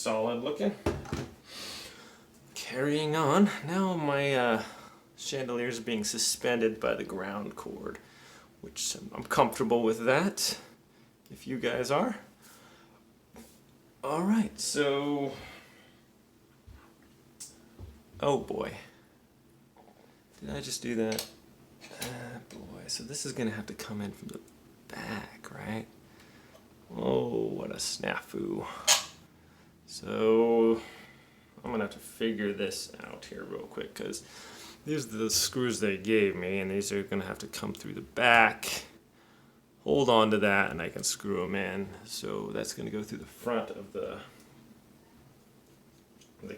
solid looking. Carrying on, now my chandelier is being suspended by the ground cord, which I'm comfortable with that, if you guys are. Alright, so... oh boy. Did I just do that? Boy, so this is going to have to come in from the back, right? Oh, what a snafu. So, I'm going to have to figure this out here real quick, because these are the screws they gave me, and these are going to have to come through the back. Hold on to that, and I can screw them in. So that's going to go through the front of the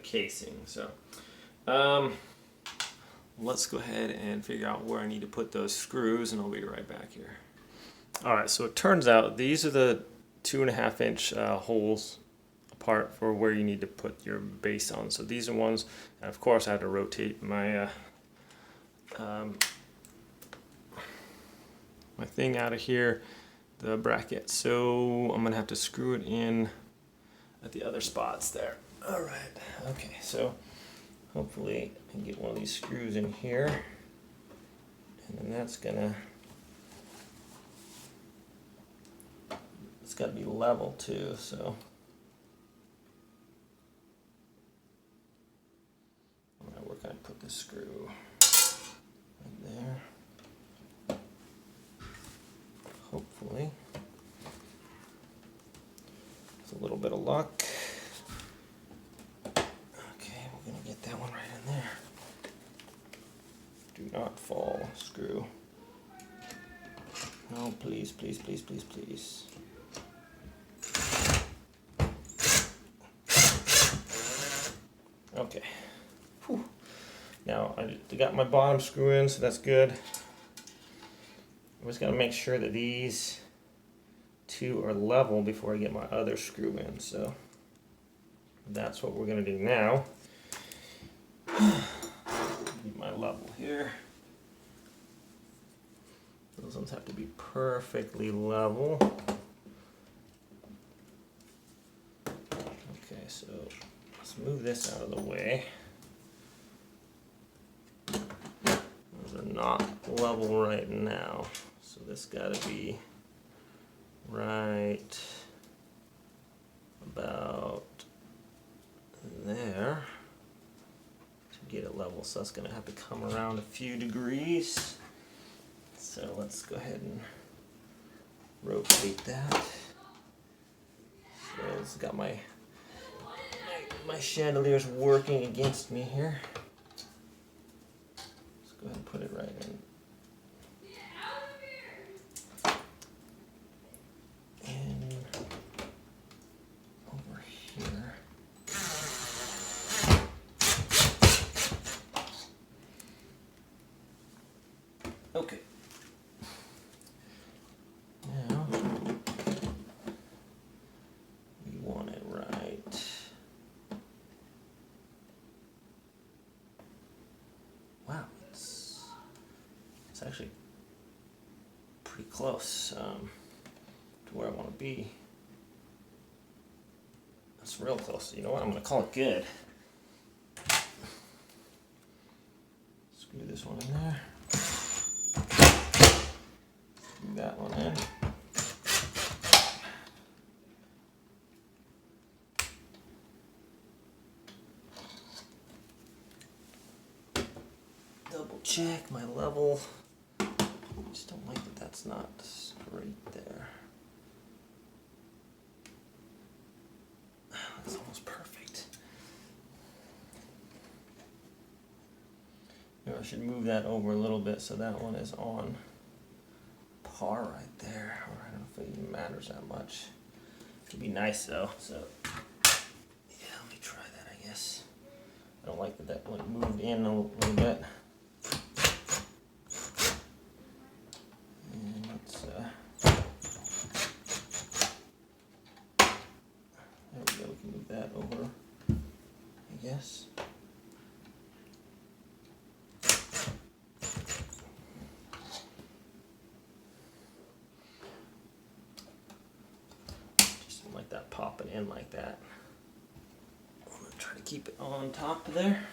casing. So, let's go ahead and figure out where I need to put those screws, and I'll be right back here. Alright, so it turns out these are the 2.5 inch holes apart for where you need to put your base on. So these are ones, and of course I have to rotate my my thing out of here, the bracket. So I'm going to have to screw it in at the other spots there. Alright, okay, so hopefully I can get one of these screws in here, and then that's gonna, it's got to be level too, so alright, where can I put this screw? Right there. Hopefully. With a little bit of luck. We're going to get that one right in there. Do not fall, screw. No, please, please, please, please, please. Okay. Whew. Now, I got my bottom screw in, so that's good. I just got to make sure that these two are level before I get my other screw in. So that's what we're going to do now. Get my level here. Those ones have to be perfectly level. Okay, so let's move this out of the way. Those are not level right now, so this got to be right about there. Get it level, so that's going to have to come around a few degrees. So let's go ahead and rotate that. So it's got my chandelier's working against me here. Let's go ahead and put it right in. And over here. Okay. Now we want it right. Wow, it's actually pretty close to where I want to be. That's real close. You know what? I'm going to call it good. Screw this one in there. That one in. Double check my level. I just don't like that that's not right there. That's almost perfect. Maybe I should move that over a little bit so that one is on par right there. Or I don't know if it even matters that much. It'd be nice though. So yeah, let me try that, I guess. I don't like that that one moved in a little bit. And let's there we go. We can move that over, I guess. Just like that popping in like that. try to keep it on top there.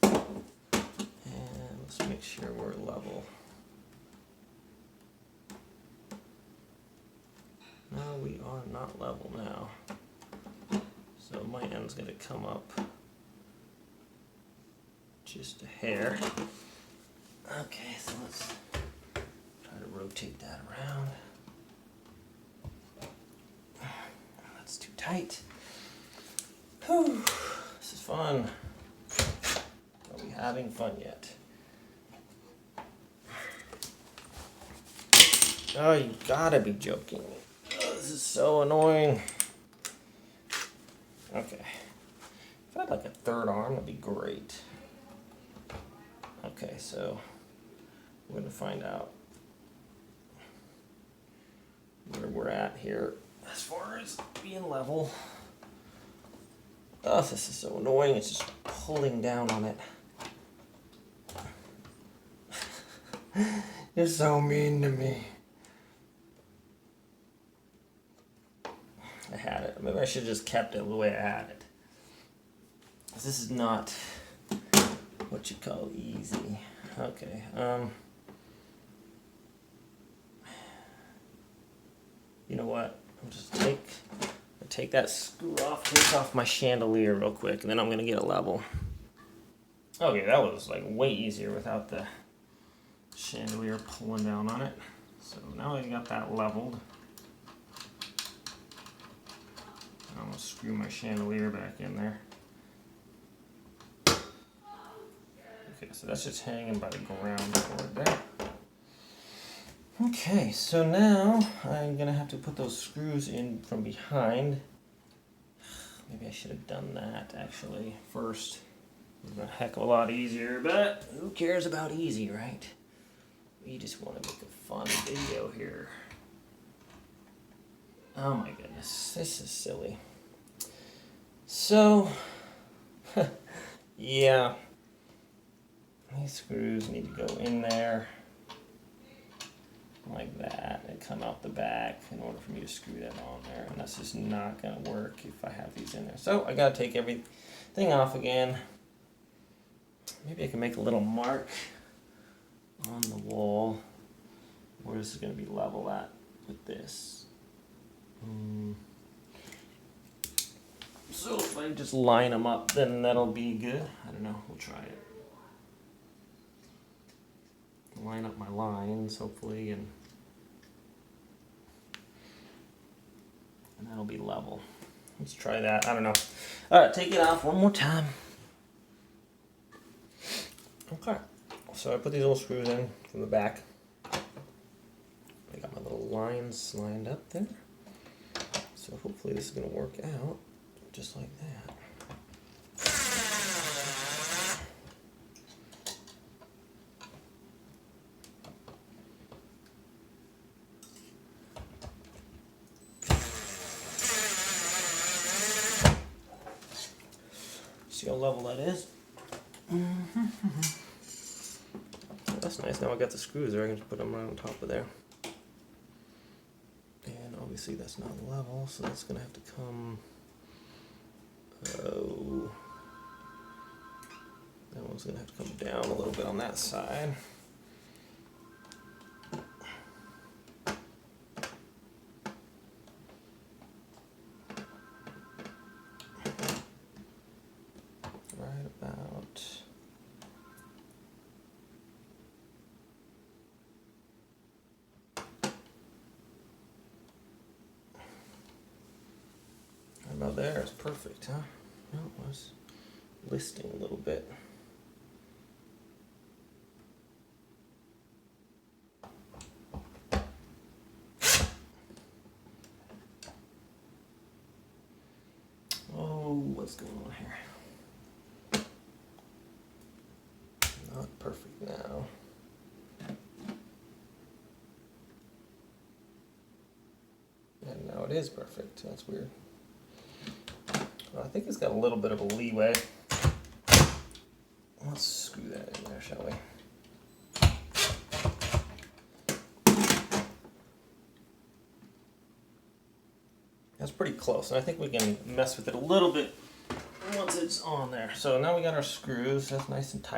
And let's make sure we're level. No, we are not level now. So my end's going to come up just a hair. Okay, so let's try to rotate that around. That's too tight. Whew, this is fun. Are we having fun yet? Oh, you gotta be joking me. Oh, this is so annoying. Okay. If I had like a third arm, that'd be great. Okay, so we're gonna find out where we're at here as far as being level. Oh, this is so annoying. It's just pulling down on it. You're so mean to me. I had it. Maybe I should have just kept it the way I had it. This is not what you call easy. Okay. You know what? I'll just take that screw off, take off my chandelier real quick, and then I'm gonna get it level. Okay, that was like way easier without the chandelier pulling down on it. So now I got that leveled. I'm gonna screw my chandelier back in there. Okay, so that's just hanging by the ground board there. Okay, so now I'm gonna have to put those screws in from behind. Maybe I should have done that actually first. It would have been a heck of a lot easier, but who cares about easy, right? We just want to make a fun video here. Oh my goodness, this is silly. So, yeah, these screws need to go in there like that and come out the back in order for me to screw that on there, and that's just not going to work if I have these in there. So I got to take everything off again. Maybe I can make a little mark on the wall where this is going to be level at with this. So if I just line them up, then that'll be good. I don't know, we'll try it. Line up my lines, hopefully, and that'll be level. Let's try that, I don't know. Alright, take it off one more time. Okay, so I put these little screws in from the back. I got my little lines lined up there. So hopefully this is going to work out just like that. See how level that is? Oh, that's nice. Now I got the screws there. I can just put them right on top of there. And obviously that's not level, so that's going to have to come. Oh, that one's going to have to come down a little bit on that side. Right about there is perfect, huh? No, it was listing a little bit. Oh, what's going on here? Not perfect now. And now it is perfect. That's weird. Well, I think it's got a little bit of a leeway. Let's screw that in there, shall we? That's pretty close, and I think we can mess with it a little bit once it's on there. So now we got our screws. That's nice and tight.